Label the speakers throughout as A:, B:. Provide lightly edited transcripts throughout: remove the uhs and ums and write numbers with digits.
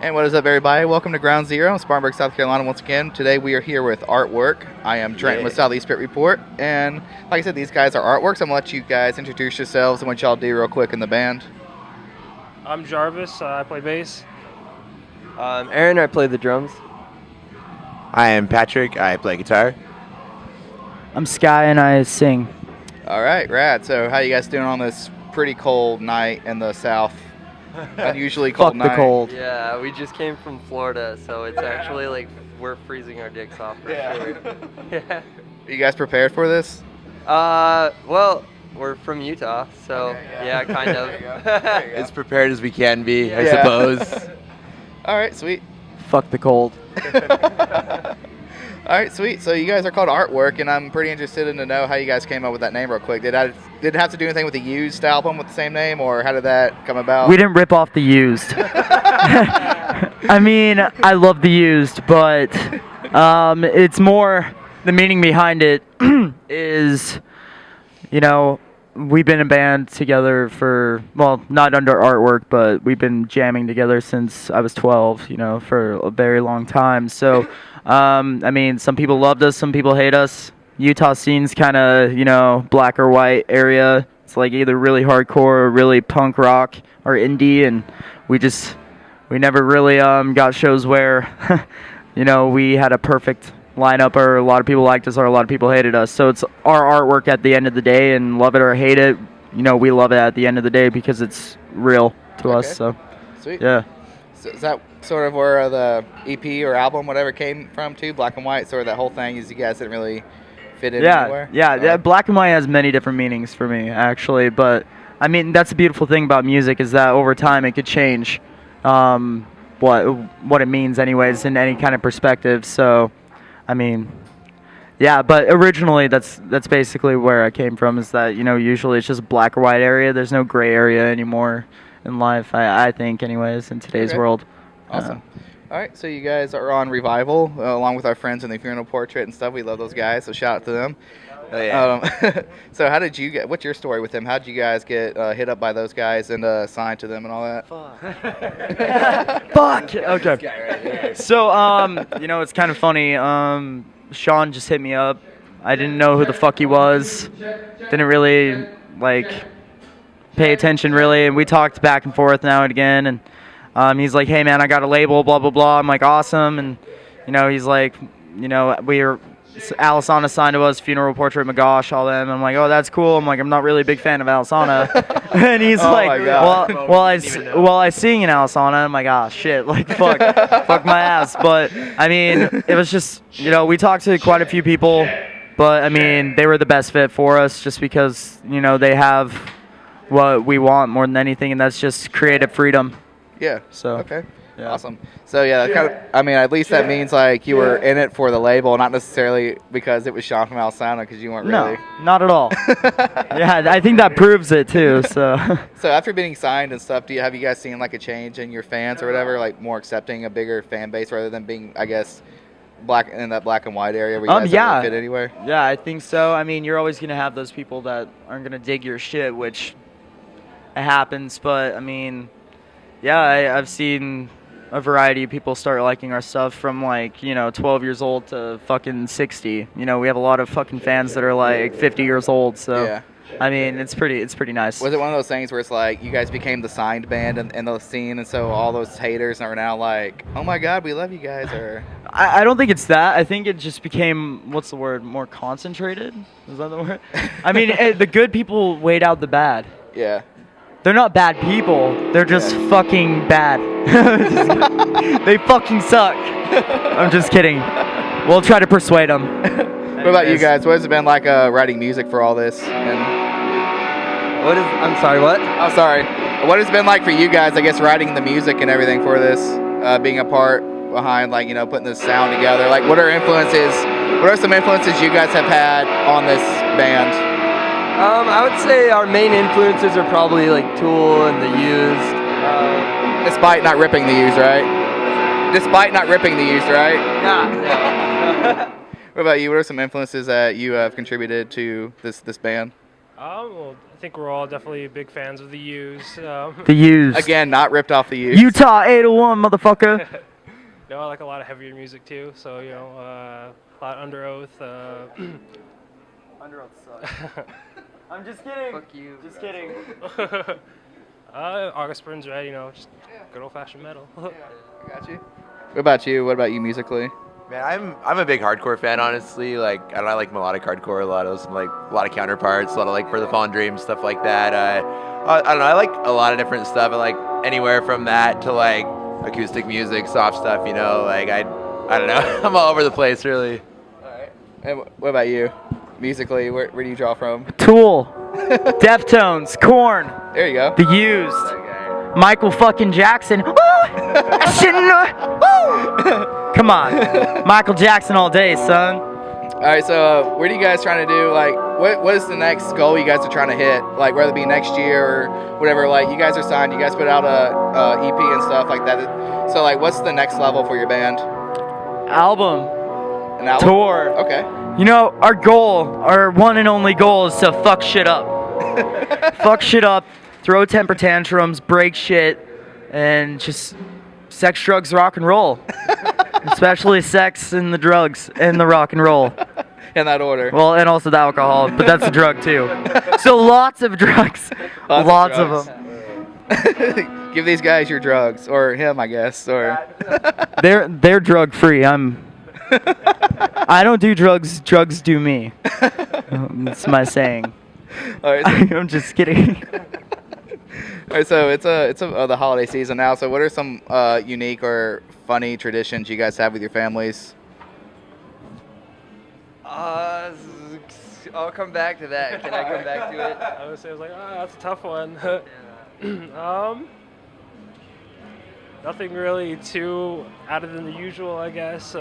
A: And what is up, everybody? Welcome to Ground Zero in Spartanburg, South Carolina once again. Today we are here with Artwork. I am Trenton with Southeast Pit Report. And like I said, these guys are Artworks. I'm going to let you guys introduce yourselves and what y'all do real quick in the band.
B: I'm Jarvis. I play bass.
C: Aaron, I play the drums.
D: I am Patrick. I play guitar.
E: I'm Sky and I sing.
A: All right, rad. So how you guys doing on this pretty cold night in the South? Unusually cold
E: Fuck
A: night.
E: the cold.
C: Yeah, we just came from Florida, so it's actually like we're freezing our dicks off for sure. Yeah.
A: Are you guys prepared for this?
C: Well, we're from Utah, so
A: Okay,
C: yeah, kind of.
D: As prepared as we can be, I
A: Yeah.
D: suppose.
A: All right, sweet.
E: Fuck the cold.
A: All right, sweet. So you guys are called Artwork, and I'm pretty interested in to know how you guys came up with that name real quick. Did it have to do anything with the Used album with the same name, or how did that come about?
E: We didn't rip off the Used. I mean, I love the Used, but it's more the meaning behind it is, you know, we've been in a band together for, well, not under Artwork, but we've been jamming together since I was 12, you know, for a very long time. So, I mean, some people loved us, some people hate us. Utah scene's kind of, you know, black or white area. It's like either really hardcore or really punk rock or indie, and we never really got shows where, you know, we had a perfect lineup or a lot of people liked us or a lot of people hated us. So it's our artwork at the end of the day, and love it or hate it, you know, we love it at the end of the day because it's real to us. So
A: Sweet.
E: yeah.
A: So is that sort of where the EP or album, whatever, came from too? Black and White, sort of that whole thing is you guys didn't really fit in anywhere?
E: Yeah, Black and White has many different meanings for me, actually. But, I mean, that's the beautiful thing about music is that over time it could change what it means anyways in any kind of perspective. So, I mean, yeah, but originally that's basically where I came from is that, you know, usually it's just black or white area. There's no gray area anymore in life, I think, anyways, in today's world.
A: Awesome. All right, so you guys are on Revival along with our friends in the Funeral Portrait and stuff. We love those guys, so shout out to them.
D: Oh, yeah.
A: So how did you get, what's your story with them? How did you guys get hit up by those guys and signed to them and all that?
E: Fuck! Okay. So, you know, it's kind of funny. Sean just hit me up. I didn't know who the fuck he was. Didn't really, like, pay attention, really. And we talked back and forth now and again. And he's like, hey, man, I got a label, blah, blah, blah. I'm like, awesome. And, you know, he's like, you know, Alisana signed to us, Funeral Portrait, Magosh, all them. I'm like, oh, that's cool. I'm like, I'm not really a big fan of Alisana. And he's like, well, I sing in Alisana. I'm like, ah, shit, like, fuck my ass. But, I mean, it was just, you know, we talked to quite a few people, but, I mean, they were the best fit for us just because, you know, they have what we want more than anything, and that's just creative freedom.
A: Yeah.
E: So
A: okay.
E: Yeah.
A: Awesome. So yeah, kind of, I mean, at least that means like you were in it for the label, not necessarily because it was Sean from Alisana, because you weren't really.
E: No, not at all. Yeah, I think that proves it too. So.
A: So after being signed and stuff, have you guys seen like a change in your fans or whatever, like more accepting a bigger fan base rather than being, I guess, black in that black and white area where you guys don't really fit anywhere?
E: Yeah, I think so. I mean, you're always gonna have those people that aren't gonna dig your shit, which it happens. But I mean, yeah, I've seen a variety of people start liking our stuff from like, you know, 12 years old to fucking 60. You know, we have a lot of fucking fans that are like 50 years old. So
A: yeah.
E: I mean, it's pretty nice.
A: Was it one of those things where it's like you guys became the signed band in the scene, and so all those haters are now like, oh my god, we love you guys? Or
E: I don't think it's that. I think it just became, what's the word, more concentrated? Is that the word? I mean, the good people weighed out the bad.
A: Yeah.
E: They're not bad people. They're just fucking bad. They fucking suck. I'm just kidding. We'll try to persuade them.
A: What about you guys? What has it been like writing music for all this?
C: I'm sorry, what?
A: Oh, sorry. What has it been like for you guys, I guess, writing the music and everything for this? Being a part behind, like, you know, putting this sound together. Like, what are some influences you guys have had on this band?
C: I would say our main influences are probably like Tool and the Used.
A: Despite not ripping the Used, right? Despite not ripping the Used, right?
C: Yeah.
A: What about you? What are some influences that you have contributed to this band?
B: Well, I think we're all definitely big fans of the Used.
E: The Used.
A: Again, not ripped off the Used.
E: Utah 801, motherfucker.
B: No, I like a lot of heavier music too. So a lot Under Oath.
E: Under Oath sucks. I'm just kidding.
C: Fuck you.
E: Just kidding.
B: August Burns Red. Just good old fashioned metal.
A: I got you. What about you? What about you musically?
D: Man, I'm a big hardcore fan, honestly. Like, I like melodic hardcore, a lot of Counterparts, a lot of like For the Fallen Dreams, stuff like that. I don't know. I like a lot of different stuff. I like anywhere from that to like acoustic music, soft stuff. Like I don't know. I'm all over the place, really.
A: All right. And what about you? Musically, where do you draw from?
E: Tool. Deftones. Korn.
A: There you go.
E: The Used. Michael fucking Jackson. I shouldn't know. Come on. Michael Jackson all day, son.
A: All right, so what are you guys trying to do? Like, what is the next goal you guys are trying to hit? Like, whether it be next year or whatever. Like, you guys are signed. You guys put out a EP and stuff like that. So, like, what's the next level for your band?
E: Album.
A: An album?
E: Tour.
A: Okay.
E: Our goal, our one and only goal is to fuck shit up. Fuck shit up, throw temper tantrums, break shit, and just sex, drugs, rock and roll. Especially sex and the drugs and the rock and roll.
A: In that order.
E: Well, and also the alcohol, but that's a drug too. So lots of drugs. Lots of them.
A: Give these guys your drugs, or him, I guess, or.
E: They're drug free. I don't do drugs. Drugs do me. That's my saying.
A: All right, so,
E: I'm just kidding.
A: all right, so it's the holiday season now. So what are some unique or funny traditions you guys have with your families?
C: I'll come back to that. Can I come back to it?
B: I would say that's a tough one. Nothing really too out of the usual, I guess.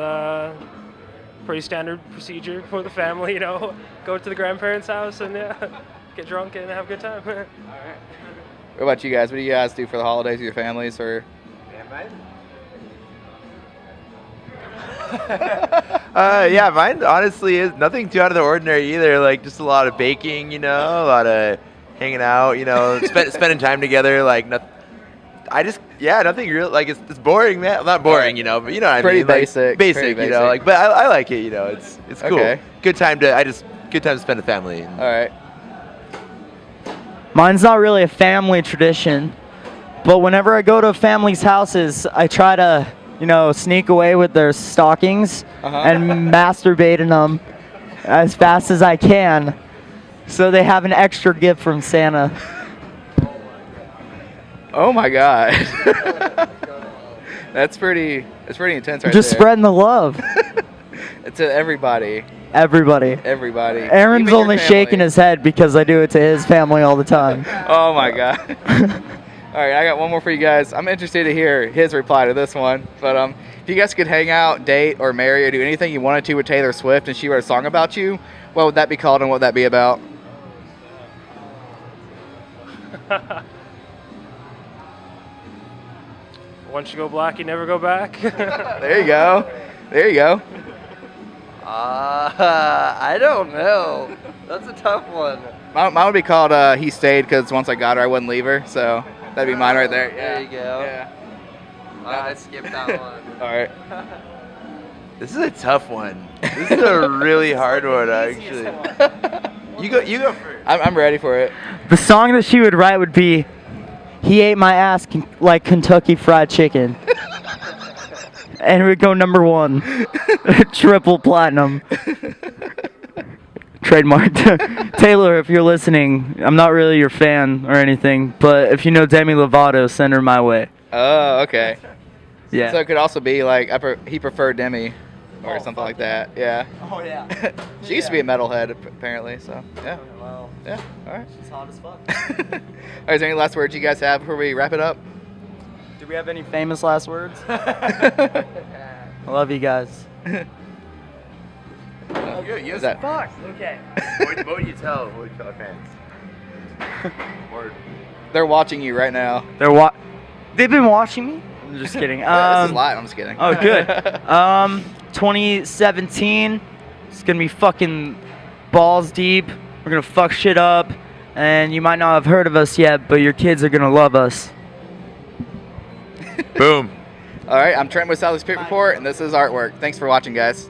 B: Pretty standard procedure for the family, Go to the grandparents' house and get drunk and have a good time.
A: All right. What about you guys? What do you guys do for the holidays with your families, or?
D: Yeah, mine honestly is nothing too out of the ordinary either. Like just a lot of baking, a lot of hanging out, spending time together. Like nothing real. Like it's boring, man. Not boring, but you know what I
A: Pretty
D: mean. Like,
A: basic.
D: basic,
A: Pretty basic.
D: Like, but I like it. It's cool.
A: Okay.
D: Good time to spend with family.
A: All right.
E: Mine's not really a family tradition, but whenever I go to family's houses, I try to, sneak away with their stockings and masturbate in them as fast as I can, so they have an extra gift from Santa.
A: Oh my God. That's pretty intense right
E: Just
A: there.
E: spreading the love.
A: To everybody.
E: Everybody. Aaron's
A: Even your
E: only
A: family.
E: shaking his head because I do it to his family all the time.
A: Oh my God. All right, I got one more for you guys. I'm interested to hear his reply to this one. But if you guys could hang out, date, or marry, or do anything you wanted to with Taylor Swift and she wrote a song about you, what would that be called and what would that be about?
B: Once you go black, you never go back.
A: There you go.
C: I don't know. That's a tough one.
A: Mine would be called He Stayed, because once I got her, I wouldn't leave her. So that'd be mine right there. Yeah.
C: There you go.
A: Yeah.
C: I skipped that one.
A: All right.
D: This is a tough one. This is a really hard one, actually. You go first.
A: I'm ready for it.
E: The song that she would write would be, "He ate my ass like Kentucky Fried Chicken." And it would go #1. Triple platinum. Trademarked. Taylor, if you're listening, I'm not really your fan or anything, but if you know Demi Lovato, send her my way.
A: Oh, okay.
E: Yeah.
A: So it could also be like he preferred Demi, or something like that. Yeah.
E: Oh, yeah.
A: She used to be a metalhead apparently. So yeah.
E: Wow.
A: Yeah. All right.
E: She's hot as fuck.
A: All right. Is there any last words you guys have before we wrap it up?
E: Do we have any famous last words? I love you guys.
A: Is that?
E: Fuck. Okay.
D: What would you tell our fans?
A: They're watching you right now.
E: They've been watching me? I'm just kidding.
A: This is live. I'm just kidding.
E: Oh, good. 2017. It's gonna be fucking balls deep. We're gonna fuck shit up. and you might not have heard of us yet, but your kids are gonna love us.
D: Boom.
A: All right, I'm Trent with Southeast Pit Report, and this is Artwork. Thanks for watching, guys.